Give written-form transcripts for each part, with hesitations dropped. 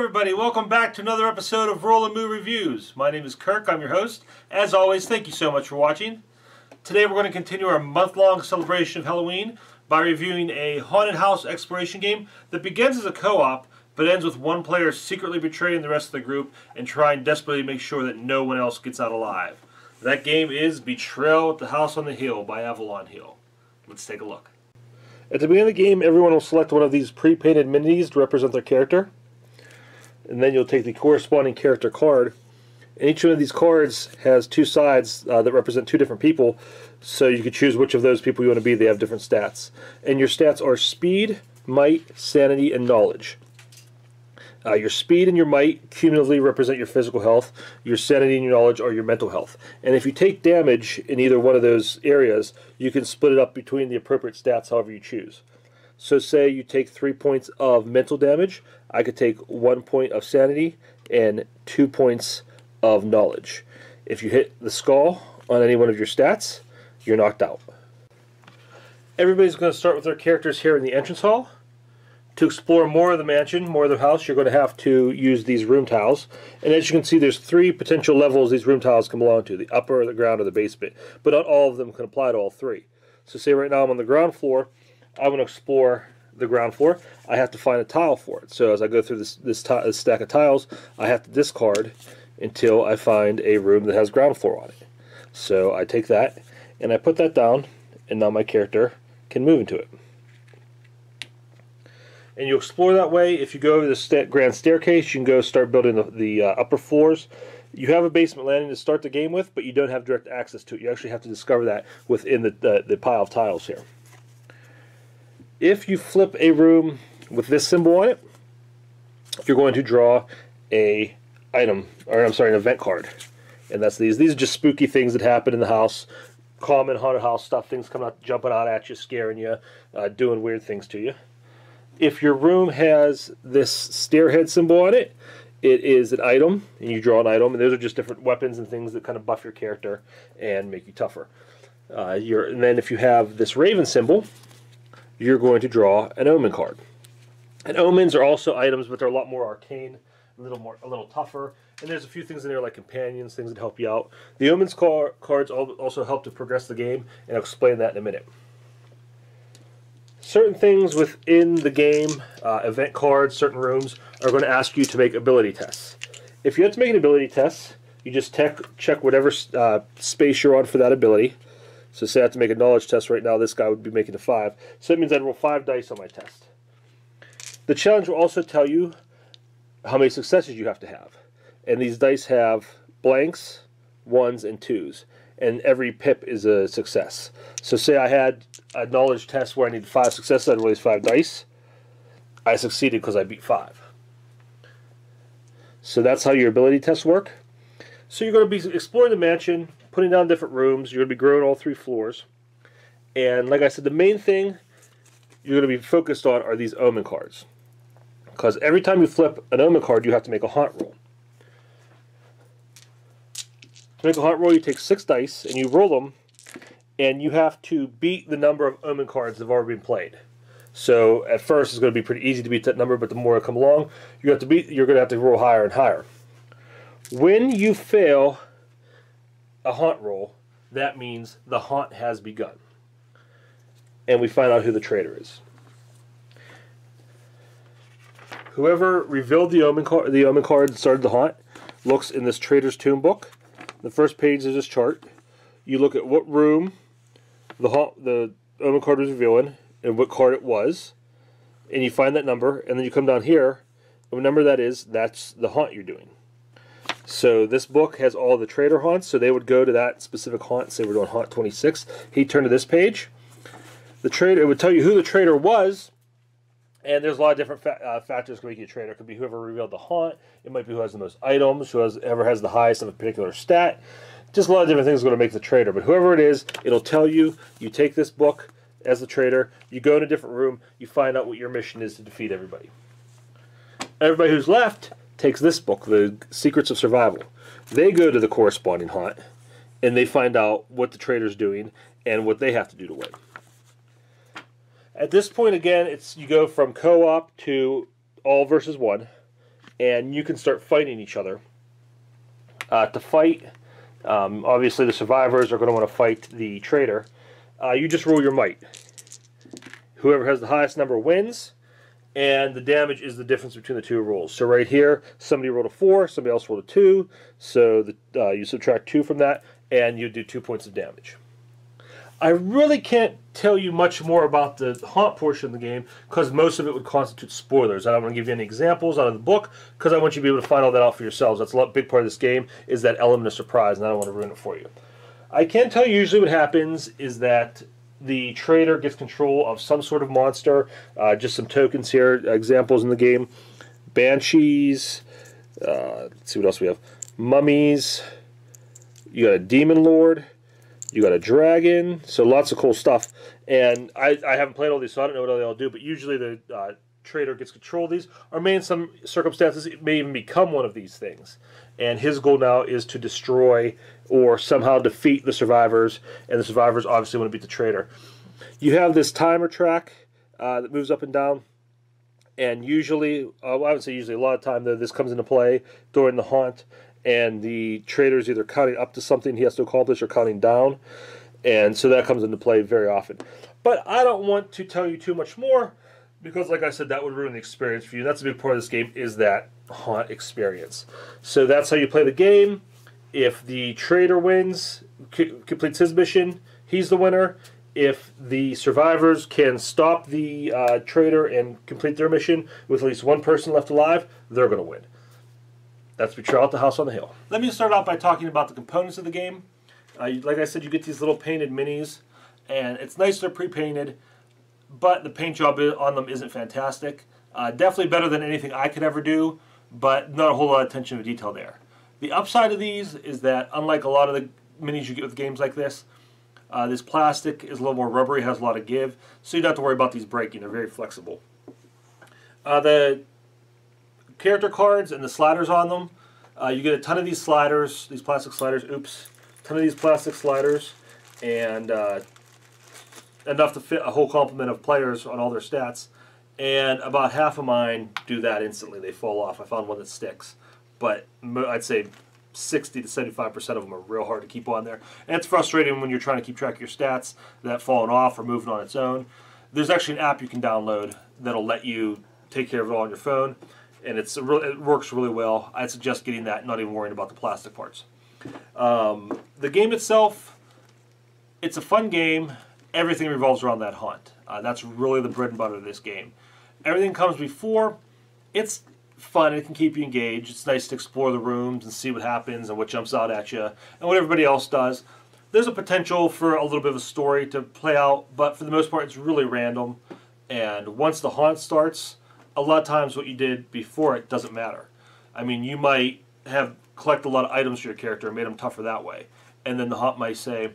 everybody, welcome back to another episode of Roll and Moo Reviews. My name is Kirk, I'm your host. As always, thank you so much for watching. Today we're going to continue our month-long celebration of Halloween by reviewing a haunted house exploration game that begins as a co-op, but ends with one player secretly betraying the rest of the group and trying desperately to make sure that no one else gets out alive. That game is Betrayal at the House on the Hill by Avalon Hill. Let's take a look. At the beginning of the game, everyone will select one of these pre-painted minis to represent their character. And then you'll take the corresponding character card. And each one of these cards has two sides that represent two different people, so you can choose which of those people you want to be. They have different stats. And your stats are speed, might, sanity, and knowledge. Your speed and your might cumulatively represent your physical health. Your sanity and your knowledge are your mental health. And if you take damage in either one of those areas, you can split it up between the appropriate stats however you choose. So say you take 3 points of mental damage, I could take 1 point of sanity and 2 points of knowledge. If you hit the skull on any one of your stats, you're knocked out. Everybody's going to start with their characters here in the entrance hall. To explore more of the mansion, more of the house, you're going to have to use these room tiles. And as you can see, there's 3 potential levels these room tiles can belong to: the upper, the ground, or the basement. But not all of them can apply to all 3. So say right now I'm on the ground floor. I want to explore the ground floor. I have to find a tile for it. So as I go through this stack of tiles, I have to discard until I find a room that has ground floor on it. So I take that and I put that down, and now my character can move into it. And you explore that way. If you go to the grand staircase, you can go start building the upper floors. You have a basement landing to start the game with, but you don't have direct access to it. You actually have to discover that within the pile of tiles here. If you flip a room with this symbol on it, you're going to draw an event card. And that's these. These are just spooky things that happen in the house. Common haunted house stuff. Things coming out, jumping out at you, scaring you, doing weird things to you. If your room has this stairhead symbol on it, it is an item, and you draw an item, and those are just different weapons and things that kind of buff your character and make you tougher. And then if you have this raven symbol, you're going to draw an omen card. And omens are also items, but they're a lot more arcane, a little tougher. And there's a few things in there like companions, things that help you out. The omens cards also help to progress the game, and I'll explain that in a minute. Certain things within the game, event cards, certain rooms, are going to ask you to make ability tests. If you have to make an ability test, you just check whatever space you're on for that ability. So say I have to make a knowledge test right now, this guy would be making a 5. So that means I'd roll 5 dice on my test. The challenge will also tell you how many successes you have to have. And these dice have blanks, 1s, and 2s. And every pip is a success. So say I had a knowledge test where I needed 5 successes, I'd roll these 5 dice. I succeeded because I beat 5. So that's how your ability tests work. So you're going to be exploring the mansion, putting down different rooms. You're going to be growing all 3 floors. And like I said, the main thing you're going to be focused on are these omen cards. Because every time you flip an omen card, you have to make a haunt roll. To make a haunt roll, you take 6 dice and you roll them, and you have to beat the number of omen cards that have already been played. So at first it's going to be pretty easy to beat that number, but the more it come along, you're going to have to roll higher and higher. When you fail a haunt roll, that means the haunt has begun. And we find out who the traitor is. Whoever revealed the omen card and started the haunt looks in this Traitor's Tomb book. The first page is this chart. You look at what room the omen card was revealing and what card it was, and you find that number, and then you come down here, and what number that is, that's the haunt you're doing. So this book has all the traitor haunts, so they would go to that specific haunt. Say we're doing haunt 26. He'd turn to this page. The traitor, it would tell you who the traitor was, and there's a lot of different factors that can make you a traitor. It could be whoever revealed the haunt. It might be who has the most items, whoever has the highest of a particular stat. Just a lot of different things are going to make the traitor. But whoever it is, it'll tell you. You take this book as the traitor. You go in a different room. You find out what your mission is to defeat everybody. Everybody who's left takes this book, The Secrets of Survival. They go to the corresponding haunt, and they find out what the traitor's doing and what they have to do to win. At this point, again, you go from co-op to all versus one, and you can start fighting each other. To fight, obviously the survivors are going to want to fight the traitor. You just roll your might. Whoever has the highest number wins, and the damage is the difference between the two rolls. So right here, somebody rolled a 4, somebody else rolled a 2, so you subtract 2 from that, and you do 2 points of damage. I really can't tell you much more about the haunt portion of the game because most of it would constitute spoilers. I don't want to give you any examples out of the book because I want you to be able to find all that out for yourselves. That's a big part of this game, is that element of surprise, and I don't want to ruin it for you. I can tell you usually what happens is that the traitor gets control of some sort of monster. Just some tokens here, examples in the game. Banshees. Let's see what else we have. Mummies. You got a demon lord. You got a dragon. So lots of cool stuff. And I haven't played all these, so I don't know what they all do. But usually the traitor gets control of these. Or may in some circumstances it may even become one of these things. And his goal now is to destroy or somehow defeat the survivors, and the survivors obviously want to beat the traitor. You have this timer track that moves up and down, and usually, I would say usually, a lot of time though, this comes into play during the haunt, and the traitor is either counting up to something he has to accomplish or counting down, and so that comes into play very often. But I don't want to tell you too much more, because like I said, that would ruin the experience for you. That's a big part of this game, is that haunt experience. So that's how you play the game. If the traitor wins, completes his mission, he's the winner. If the survivors can stop the traitor and complete their mission with at least one person left alive, they're going to win. That's Betrayal at the House on the Hill. Let me start out by talking about the components of the game. Like I said, you get these little painted minis, and it's nice they're pre-painted, but the paint job on them isn't fantastic. Definitely better than anything I could ever do, but not a whole lot of attention to detail there. The upside of these is that, unlike a lot of the minis you get with games like this plastic is a little more rubbery, has a lot of give, so you don't have to worry about these breaking. They're very flexible. The character cards and the sliders on them, you get a ton of these sliders, these plastic sliders, a ton of these plastic sliders, and enough to fit a whole complement of players on all their stats. And about half of mine do that instantly. They fall off. I found one that sticks. But I'd say 60 to 75% of them are real hard to keep on there. And it's frustrating when you're trying to keep track of your stats that falling off or moving on its own. There's actually an app you can download that'll let you take care of it all on your phone. And it works really well. I'd suggest getting that, not even worrying about the plastic parts. The game itself, it's a fun game. Everything revolves around that haunt. That's really the bread and butter of this game. Everything comes before. It's fun. It can keep you engaged. It's nice to explore the rooms and see what happens and what jumps out at you and what everybody else does. There's a potential for a little bit of a story to play out, but for the most part, it's really random. And once the haunt starts, a lot of times what you did before it doesn't matter. I mean, you might have collected a lot of items for your character and made them tougher that way. And then the haunt might say,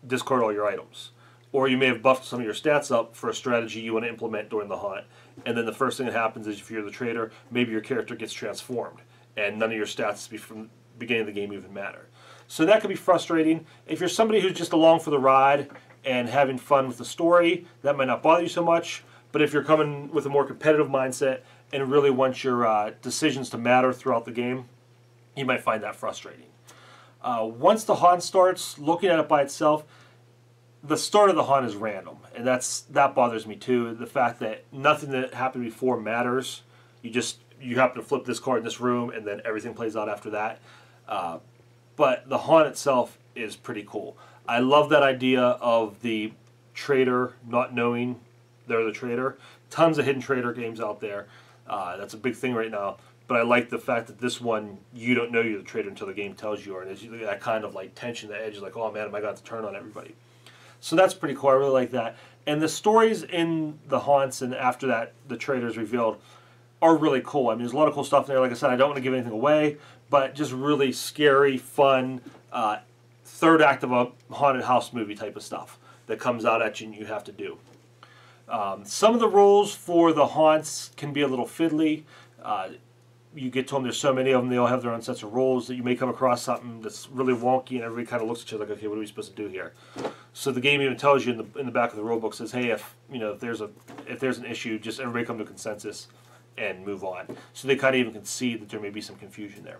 discard all your items. Or you may have buffed some of your stats up for a strategy you want to implement during the haunt. And then the first thing that happens is, if you're the traitor, maybe your character gets transformed. And none of your stats from the beginning of the game even matter. So that could be frustrating. If you're somebody who's just along for the ride and having fun with the story, that might not bother you so much. But if you're coming with a more competitive mindset and really want your decisions to matter throughout the game, you might find that frustrating. Once the haunt starts, looking at it by itself, the start of the haunt is random, and that bothers me too. The fact that nothing that happened before matters. You happen to flip this card in this room, and then everything plays out after that. But the haunt itself is pretty cool. I love that idea of the traitor not knowing they're the traitor. Tons of hidden traitor games out there. That's a big thing right now. But I like the fact that this one, you don't know you're the traitor until the game tells you, and there's that kind of like tension, the edge is like, oh man, am I going to turn on everybody? So that's pretty cool. I really like that. And the stories in the haunts and after that the traitor is revealed are really cool. I mean, there's a lot of cool stuff in there. Like I said, I don't want to give anything away, but just really scary, fun, third act of a haunted house movie type of stuff that comes out at you and you have to do. Some of the rules for the haunts can be a little fiddly. You get to them, there's so many of them, they all have their own sets of rules that you may come across something that's really wonky and everybody kind of looks at you like, okay, what are we supposed to do here? So the game even tells you in the back of the rule book, says, hey, if there's an issue, just everybody come to consensus and move on. So they kind of even concede that there may be some confusion there.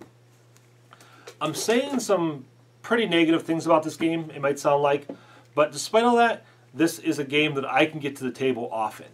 I'm saying some pretty negative things about this game, it might sound like, but despite all that, this is a game that I can get to the table often,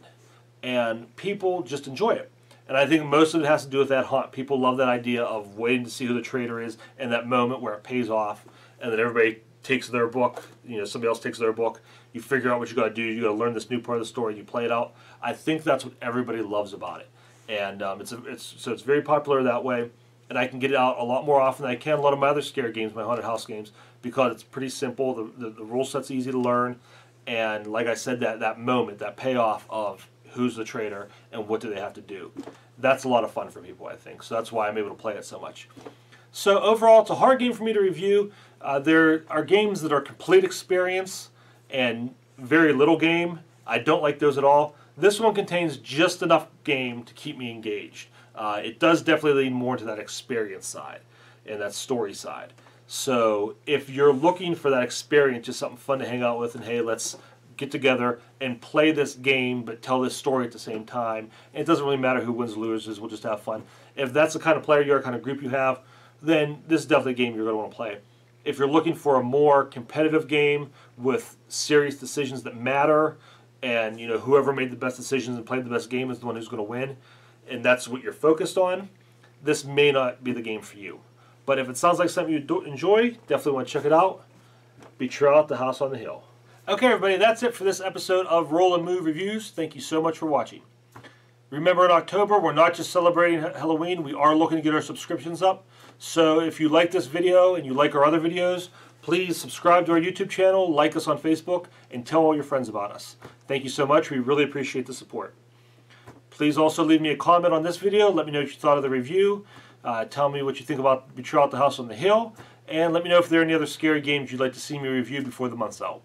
and people just enjoy it. And I think most of it has to do with that hunt. People love that idea of waiting to see who the traitor is, and that moment where it pays off, and then everybody takes their book, somebody else takes their book, you figure out what you got to do, you got to learn this new part of the story, and you play it out. I think that's what everybody loves about it. And so it's very popular that way. And I can get it out a lot more often than I can a lot of my other scare games, my haunted house games, because it's pretty simple. The rule set's easy to learn, and like I said, that moment, that payoff of who's the traitor and what do they have to do, that's a lot of fun for people, I think. So that's why I'm able to play it so much. So overall, it's a hard game for me to review. There are games that are complete experience and very little game. I don't like those at all. This one contains just enough game to keep me engaged. It does definitely lean more to that experience side and that story side. So if you're looking for that experience, just something fun to hang out with, and hey, let's get together and play this game but tell this story at the same time, and it doesn't really matter who wins or loses, we'll just have fun. If that's the kind of player you are, kind of group you have, then this is definitely a game you're going to want to play. If you're looking for a more competitive game with serious decisions that matter, and whoever made the best decisions and played the best game is the one who's going to win, and that's what you're focused on, this may not be the game for you. But if it sounds like something you enjoy, definitely want to check it out. Betrayal at the House on the Hill. Okay, everybody, that's it for this episode of Roll and Move Reviews. Thank you so much for watching. Remember, in October, we're not just celebrating Halloween, we are looking to get our subscriptions up. So if you like this video and you like our other videos, please subscribe to our YouTube channel, like us on Facebook, and tell all your friends about us. Thank you so much. We really appreciate the support. Please also leave me a comment on this video. Let me know what you thought of the review. Tell me what you think about Betrayal at the House on the Hill. And let me know if there are any other scary games you'd like to see me review before the month's out.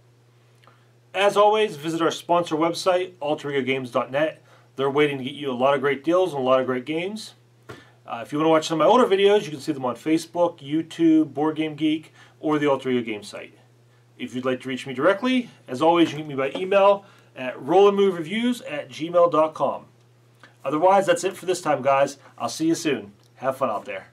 As always, visit our sponsor website, alteregogames.net. They're waiting to get you a lot of great deals and a lot of great games. If you want to watch some of my older videos, you can see them on Facebook, YouTube, Board Game Geek, or the Alter Ego Games site. If you'd like to reach me directly, as always, you can get me by email at rollandmovereviews@gmail.com. Otherwise, that's it for this time, guys. I'll see you soon. Have fun out there.